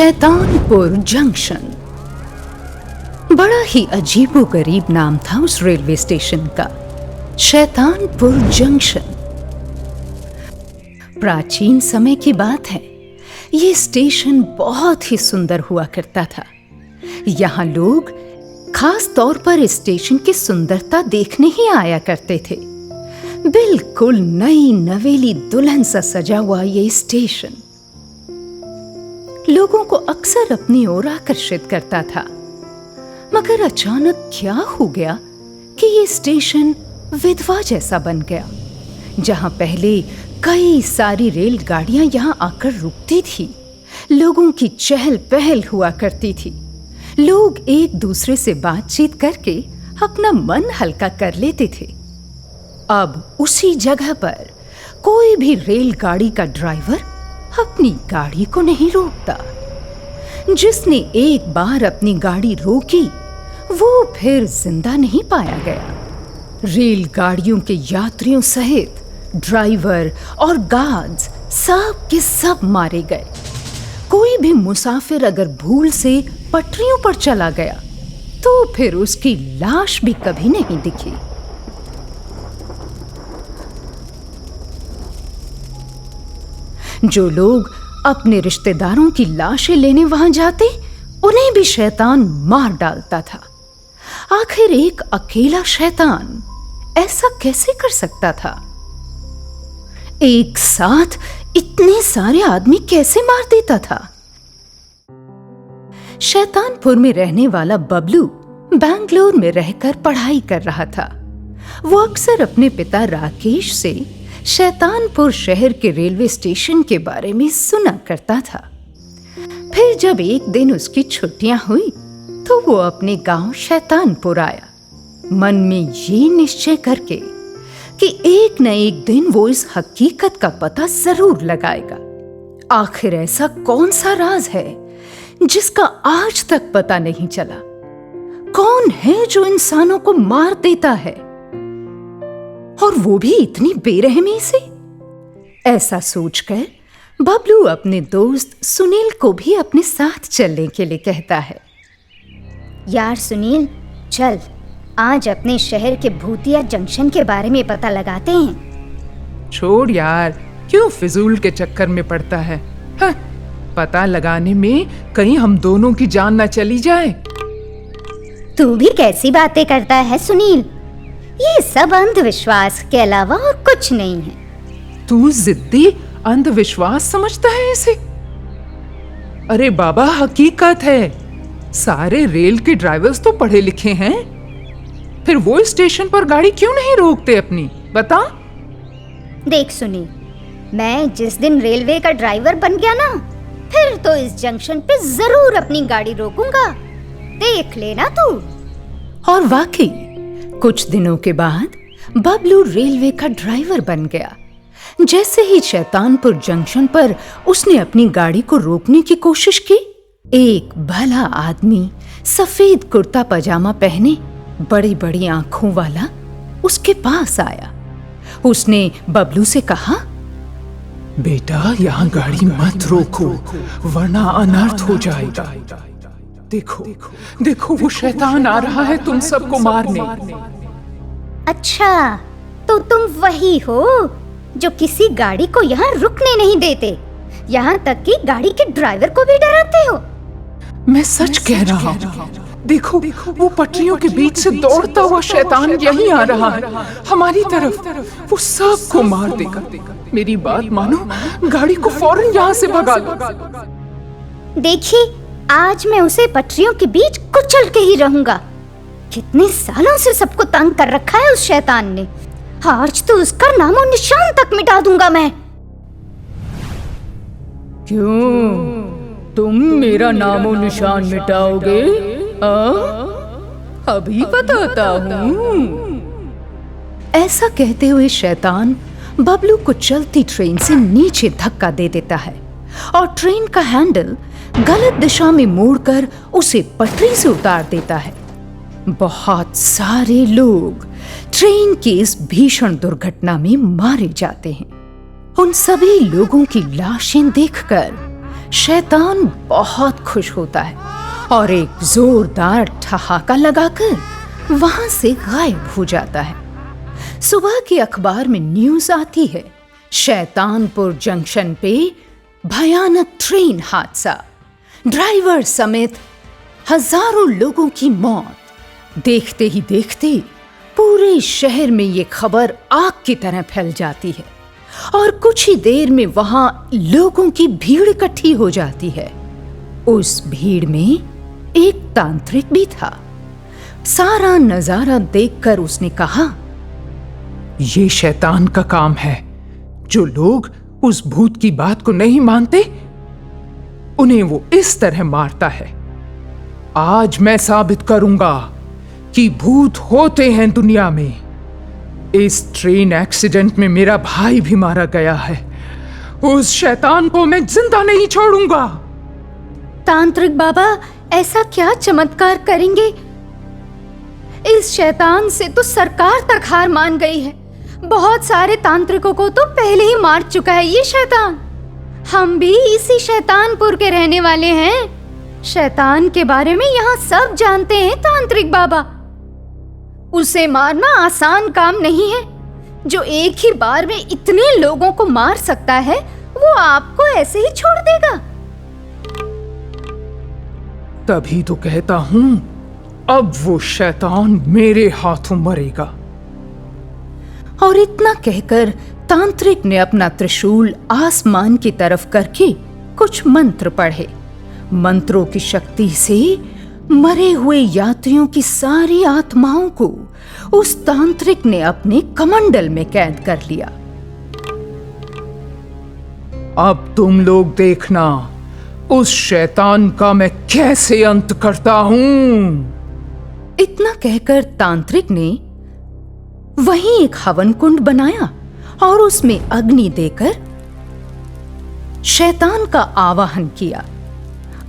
Shaitanpur junction. बड़ा ही अजीबोगरीब नाम था उस रेलवे स्टेशन का, शैतानपुर जंक्शन। प्राचीन समय की बात है, ये स्टेशन बहुत ही सुंदर हुआ करता था। यहाँ लोग खास तौर पर इस स्टेशन की सुंदरता देखने ही आया करते थे। बिल्कुल नई नवेली दुल्हन सा सजा हुआ ये स्टेशन लोगों को अक्सर अपनी ओर आकर्षित करता था। मगर अचानक क्या हो गया कि ये स्टेशन विधवा जैसा बन गया। जहां पहले कई सारी रेलगाड़ियां यहां आकर रुकती थी, लोगों की चहल पहल हुआ करती थी, लोग एक दूसरे से बातचीत करके अपना मन हल्का कर लेते थे। अब उसी जगह पर कोई भी रेलगाड़ी का ड्राइवर अपनी गाड़ी को नहीं रोकता। जिसने एक बार अपनी गाड़ी रोकी वो फिर जिंदा नहीं पाया गया। रेलगाड़ियों के यात्रियों सहित ड्राइवर और गार्ड्स सब के सब मारे गए। कोई भी मुसाफिर अगर भूल से पटरियों पर चला गया तो फिर उसकी लाश भी कभी नहीं दिखी। जो लोग अपने रिश्तेदारों की लाशें लेने वहां जाते, उन्हें भी शैतान मार डालता था। आखिर एक अकेला शैतान ऐसा कैसे कर सकता था? एक साथ इतने सारे आदमी कैसे मार देता था? शैतानपुर में रहने वाला बबलू बैंगलोर में रहकर पढ़ाई कर रहा था। वो अक्सर अपने पिता राकेश से शैतानपुर शहर के रेलवे स्टेशन के बारे में सुना करता था। फिर जब एक दिन उसकी छुट्टियां हुई तो वो अपने गांव शैतानपुर आया, मन में ये निश्चय करके कि एक न एक दिन वो इस हकीकत का पता जरूर लगाएगा। आखिर ऐसा कौन सा राज है जिसका आज तक पता नहीं चला? कौन है जो इंसानों को मार देता है, और वो भी इतनी बेरहमी से? ऐसा सोचकर बबलू अपने दोस्त सुनील को भी अपने साथ चलने के लिए कहता है। यार सुनील, चल आज अपने शहर के भूतिया जंक्शन के बारे में पता लगाते हैं। छोड़ यार, क्यों फिजूल के चक्कर में पड़ता है? हाँ, पता लगाने में कहीं हम दोनों की जान न चली जाए। तू भी कैसी बातें करता है सुनील? ये सब अंधविश्वास के अलावा और कुछ नहीं है। तू जिद्दी अंधविश्वास समझता है इसे? अरे बाबा, हकीकत है। सारे रेल के ड्राइवर्स तो पढ़े लिखे हैं, फिर वो स्टेशन पर गाड़ी क्यों नहीं रोकते अपनी? बता। देख सुनील, मैं जिस दिन रेलवे का ड्राइवर बन गया ना, फिर तो इस जंक्शन पे जरूर अपनी गाड़ी रोकूंगा, देख लेना तू। और वाकई कुछ दिनों के बाद बबलू रेलवे का ड्राइवर बन गया। जैसे ही शैतानपुर जंक्शन पर उसने अपनी गाड़ी को रोकने की कोशिश की, एक भला आदमी सफेद कुर्ता पजामा पहने, बड़ी बड़ी आंखों वाला उसके पास आया। उसने बबलू से कहा, बेटा, यहाँ गाड़ी मत रोको वरना अनर्थ हो जाएगा। देखो देखो, वो शैतान आ रहा है तुम सबको मारने। अच्छा, तो तुम वही हो जो किसी गाड़ी को यहाँ रुकने नहीं देते, यहाँ तक कि गाड़ी के ड्राइवर को भी डराते हो। मैं सच कह रहा हूँ। देखो, वो पटरियों के बीच से दौड़ता हुआ शैतान यहीं आ रहा है, हमारी तरफ। वो सबको मार देगा। मेरी बात मानो, गाड़ी को फौरन यहाँ से भगा लो। देखिए, आज मैं उसे पटरियों के बीच कुचल के ही रहूंगा। कितने सालों से सबको तंग कर रखा है उस शैतान ने। आज तो उसका नामो निशान तक मिटा दूंगा मैं। क्यों तुम मेरा नामो निशान मिटाओगे? अभी बताता हूँ। ऐसा कहते हुए शैतान बबलू को चलती ट्रेन से नीचे धक्का दे देता है और ट्रेन का हैंडल गलत दिशा में मोड़कर उसे पटरी से उतार देता है। बहुत सारे लोग ट्रेन की इस भीषण दुर्घटना में मारे जाते हैं। उन सभी लोगों की लाशें देखकर शैतान बहुत खुश होता है और एक जोरदार ठहाका लगाकर वहां से गायब हो जाता है। सुबह के अखबार में न्यूज़ आती है, शैतानपुर जंक्शन पे भयानक ट्रेन हादसा, ड्राइवर समेत हजारों लोगों की मौत। देखते ही देखते पूरे शहर में ये खबर आग की तरह फैल जाती है और कुछ ही देर में वहां लोगों की भीड़ इकट्ठी हो जाती है। उस भीड़ में एक तांत्रिक भी था। सारा नजारा देखकर उसने कहा, ये शैतान का काम है। जो लोग उस भूत की बात को नहीं मानते, उन्हें वो इस तरह मारता है। आज मैं साबित करूंगा कि भूत होते हैं दुनिया में। इस ट्रेन एक्सीडेंट में मेरा भाई भी मारा गया है। उस शैतान को मैं जिंदा नहीं छोड़ूंगा। तांत्रिक बाबा ऐसा क्या चमत्कार करेंगे? इस शैतान से तो सरकार तक हार मान गई है। बहुत सारे तांत्रिकों को तो पहले ही मार चुका है ये शैतान। हम भी इसी शैतानपुर के रहने वाले हैं। शैतान के बारे में यहाँ सब जानते हैं तांत्रिक बाबा। उसे मारना आसान काम नहीं है। जो एक ही बार में इतने लोगों को मार सकता है, वो आपको ऐसे ही छोड़ देगा? तभी तो कहता हूं, अब वो शैतान मेरे हाथों मरेगा। और इतना कहकर तांत्रिक ने अपना त्रिशूल आसमान की तरफ करके कुछ मंत्र पढ़े। मंत्रों की शक्ति से मरे हुए यात्रियों की सारी आत्माओं को उस तांत्रिक ने अपने कमंडल में कैद कर लिया। अब तुम लोग देखना उस शैतान का मैं कैसे अंत करता हूं। इतना कहकर तांत्रिक ने वहीं एक हवन कुंड बनाया और उसमें अग्नि देकर शैतान का आवाहन किया।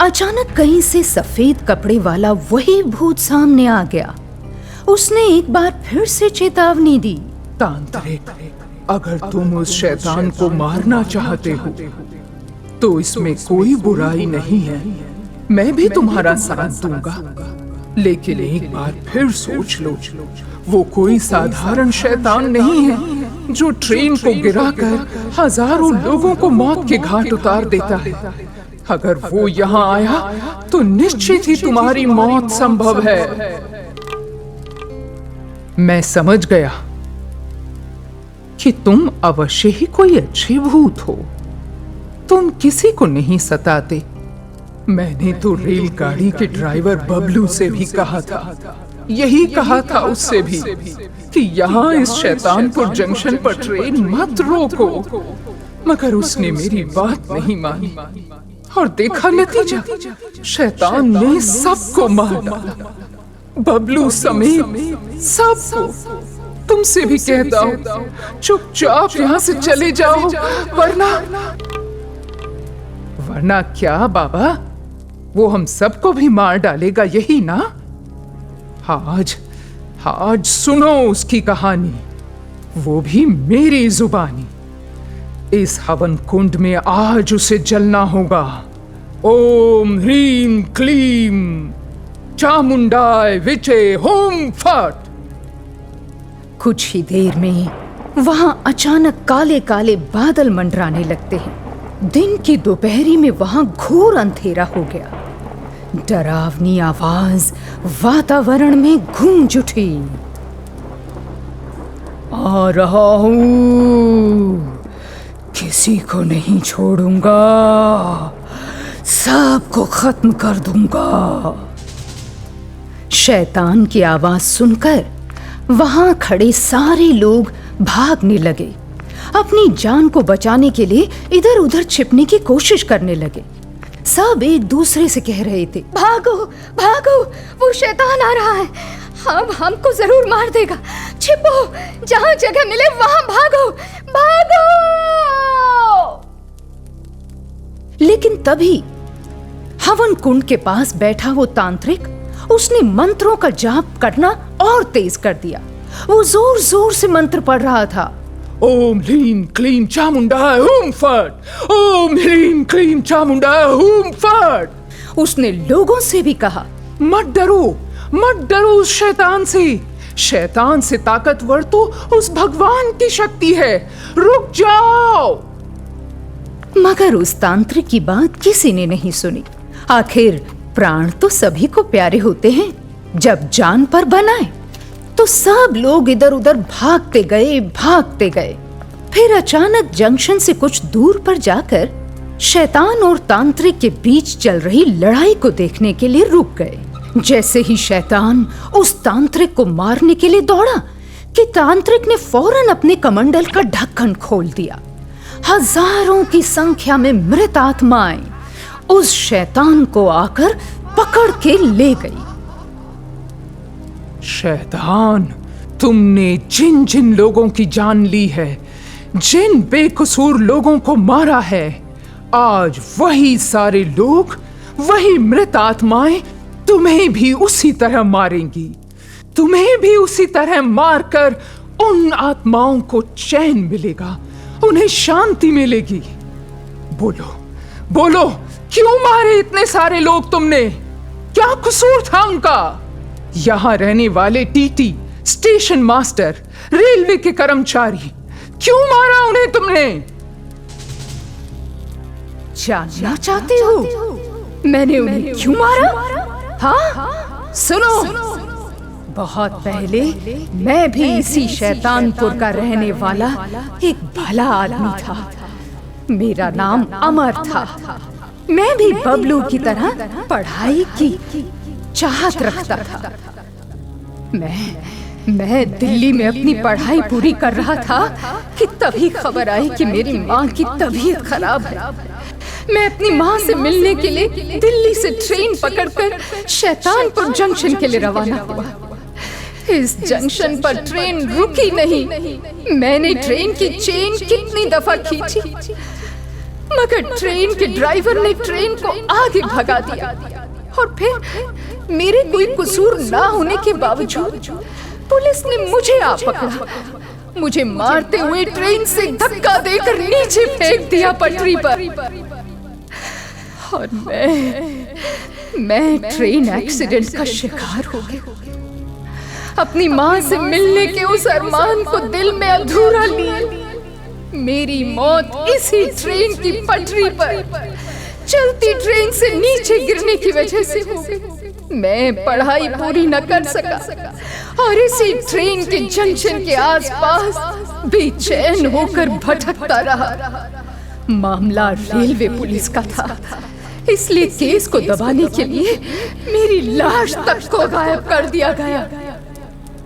अचानक कहीं से सफेद कपड़े वाला वही भूत सामने आ गया। उसने एक बार फिर से चेतावनी दी, तांत्रिक, अगर तुम उस शैतान को मारना चाहते हो तो इसमें कोई बुराई नहीं है। मैं भी तुम्हारा साथ दूंगा, लेकिन एक बार फिर सोच लो, वो कोई साधारण शैतान नहीं है जो ट्रेन को गिराकर हजारों लोगों को मौत के घाट उतार देता है। अगर वो यहाँ आया तो निश्चित ही तुम्हारी मौत संभव है। मैं समझ गया कि तुम अवश्य ही कोई अच्छे भूत हो। तुम किसी को नहीं सताते। मैंने तो रेलगाड़ी के ड्राइवर बबलू से भी कहा था, यही कहा था उससे भी कि यहाँ इस शैतानपुर जंक्शन पर ट्रेन मत रोको, मगर उसने मेरी बात नहीं मानी और देखा नतीजा, शैतान ने सबको मार डाला, बबलू समेत सबको। तुमसे भी कहता हूँ, चुपचाप यहाँ से चले जाओ, वरना क्या बाबा, वो हम सबको भी मार डालेगा, यही ना? आज सुनो उसकी कहानी, वो भी मेरी जुबानी। इस हवन कुंड में आज उसे जलना होगा। ओम ह्रीम क्लीम चामुंडाय विचे होम फट। कुछ ही देर में वहां अचानक काले काले बादल मंडराने लगते हैं। दिन की दोपहरी में वहां घोर अंधेरा हो गया। डरावनी आवाज वातावरण में गूंज उठी, आ रहा हूं, किसी को नहीं छोड़ूंगा, सबको खत्म कर दूंगा। शैतान की आवाज सुनकर वहां खड़े सारे लोग भागने लगे। अपनी जान को बचाने के लिए इधर उधर छिपने की कोशिश करने लगे। सब एक दूसरे से कह रहे थे, भागो भागो, वो शैतान आ रहा है, अब हमको जरूर मार देगा। छिपो, जहां जगह मिले वहां भागो भागो। लेकिन तभी हवन कुंड के पास बैठा वो तांत्रिक, उसने मंत्रों का जाप करना और तेज कर दिया। वो जोर जोर से मंत्र पढ़ रहा था। ओम ह्रीं क्लीं चामुंडा हुम फट, ओम ह्रीं क्लीं चामुंडा हुम फट। उसने लोगों से भी कहा, मत डरो उस शैतान से। शैतान से ताकतवर तो उस भगवान की शक्ति है। रुक जाओ। मगर उस तांत्रिक की बात किसी ने नहीं सुनी। आखिर प्राण तो सभी को प्यारे होते हैं। जब जान पर बनाए तो सब लोग इधर उधर भागते गए। फिर अचानक जंक्शन से कुछ दूर पर जाकर शैतान और तांत्रिक के बीच चल रही लड़ाई को देखने के लिए रुक गए। जैसे ही शैतान उस तांत्रिक को मारने के लिए दौड़ा कि तांत्रिक ने फौरन अपने कमंडल का ढक्कन खोल दिया। हजारों की संख्या में मृत आत्माएं उस शैतान को आकर पकड़ के ले गई। शैतान, तुमने जिन जिन लोगों की जान ली है, जिन बेकसूर लोगों को मारा है, आज वही सारे लोग, वही मृत आत्माएं तुम्हें भी उसी तरह मारेंगी। तुम्हें भी उसी तरह मारकर उन आत्माओं को चैन मिलेगा, उन्हें शांति मिलेगी। बोलो, क्यों मारे इतने सारे लोग तुमने? क्या कसूर था उनका? यहां रहने वाले टीटी, स्टेशन मास्टर, रेलवे के कर्मचारी, क्यों मारा उन्हें तुमने? जानना चाहते हो मैंने उन्हें क्यों मारा? हाँ, सुनो। बहुत पहले मैं भी इसी शैतानपुर का रहने वाला एक भला आदमी था। मेरा नाम अमर था। मैं भी बबलू की तरह पढ़ाई की चाहत रखता था। मैं दिल्ली में अपनी पढ़ाई पूरी कर रहा था कि तभी खबर आई कि मेरी माँ की तबीयत खराब है। मैं अपनी माँ से मिलने के लिए दिल्ली से ट्रेन पकड़कर शैतानपुर जंक्शन के लिए रवाना हुआ। इस जंक्शन पर ट्रेन रुकी नहीं। मैंने ट्रेन की चेन कितनी दफा खींची, मगर ट्रेन के ड्राइवर ने ट्रेन को आगे भगा दिया। और फिर मेरे कोई कसूर ना होने के बावजूद पुलिस ने मुझे आ पकड़ा। मुझे मारते हुए ट्रेन से धक्का देकर नीचे फेंक दिया पटरी पर। और मैं ट्रेन एक्सीडेंट का शिकार हो गया। अपनी माँ से मिलने के उस अरमान को दिल में अधूरा लिए मेरी मौत इसी ट्रेन की पटरी पर चलती ट्रेन से नीचे गिरने की वजह से हो गई। मैं पढ़ाई पूरी न कर सका और इसी ट्रेन के जंक्शन के आसपास बेचैन होकर भटकता रहा। मामला रेलवे पुलिस का था, इसलिए केस को दबाने के लिए मेरी लाश तक को गायब कर दिया गया।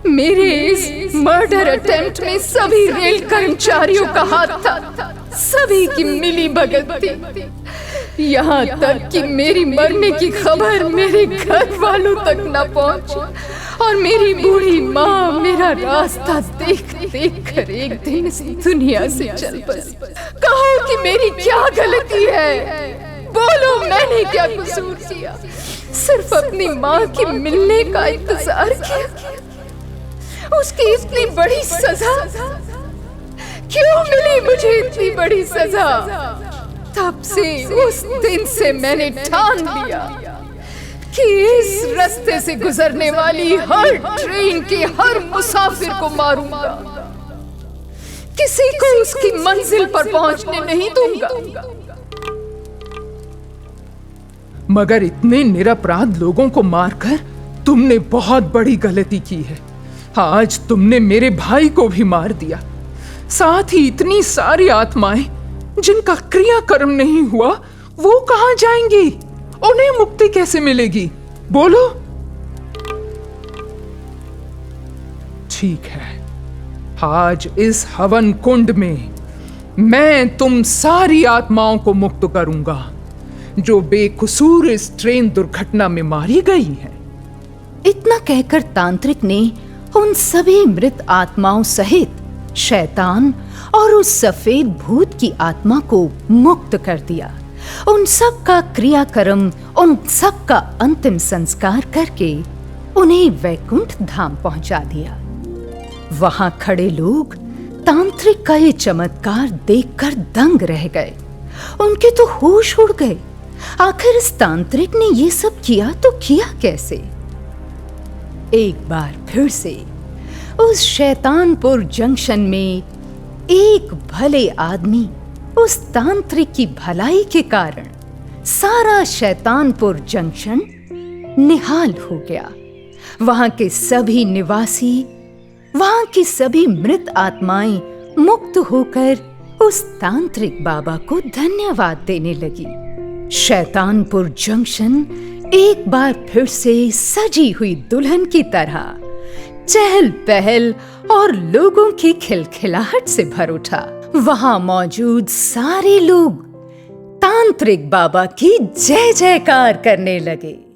मेरे इस मर्डर अटेम्प्ट में सभी रेल कर्मचारियों का हाथ था, सभी की मिली भगत थी। यहाँ तक कि मेरी मरने की खबर मेरे घर वालों तक न पहुंची और मेरी बूढ़ी माँ मेरा रास्ता देख देख कर एक दिन इस दुनिया से चल पड़ी। कहो कि मेरी क्या गलती है? बोलो, मैंने क्या कसूर किया? सिर्फ अपनी माँ की मिलने का इंतजार किया। उसकी इतनी बड़ी सजा क्यों मिली मुझे? इतनी बड़ी सजा? तब से उस दिन से मैंने ठान लिया कि इस रास्ते से गुजरने वाली हर ट्रेन के हर मुसाफिर को मारूंगा, किसी को उसकी मंजिल पर पहुंचने नहीं दूंगा। मगर इतने निरपराध लोगों को मारकर तुमने बहुत बड़ी गलती की है। आज तुमने मेरे भाई को भी मार दिया, साथ ही इतनी सारी आत्माएं जिनका क्रियाकर्म नहीं हुआ, वो कहां जाएंगी? उन्हें मुक्ति कैसे मिलेगी? बोलो। ठीक है, आज इस हवन कुंड में मैं तुम सारी आत्माओं को मुक्त करूंगा जो बेकसूर इस ट्रेन दुर्घटना में मारी गई हैं। इतना कहकर तांत्रिक ने उन सभी मृत आत्माओं सहित शैतान और उस सफेद भूत की आत्मा को मुक्त कर दिया। उन सब का क्रियाकर्म, उन सब का अंतिम संस्कार करके उन्हें वैकुंठ धाम पहुंचा दिया। वहां खड़े लोग तांत्रिक का ये चमत्कार देखकर दंग रह गए। उनके तो होश उड़ गए। आखिर इस तांत्रिक ने ये सब किया तो किया कैसे? एक बार फिर से उस शैतानपुर जंक्शन में एक भले आदमी उस तांत्रिक की भलाई के कारण सारा शैतानपुर जंक्शन निहाल हो गया। वहां के सभी निवासी, वहां की सभी मृत आत्माएं मुक्त होकर उस तांत्रिक बाबा को धन्यवाद देने लगी। शैतानपुर जंक्शन एक बार फिर से सजी हुई दुल्हन की तरह चहल पहल और लोगों की खिलखिलाहट से भर उठा। वहां मौजूद सारे लोग तांत्रिक बाबा की जय जयकार करने लगे।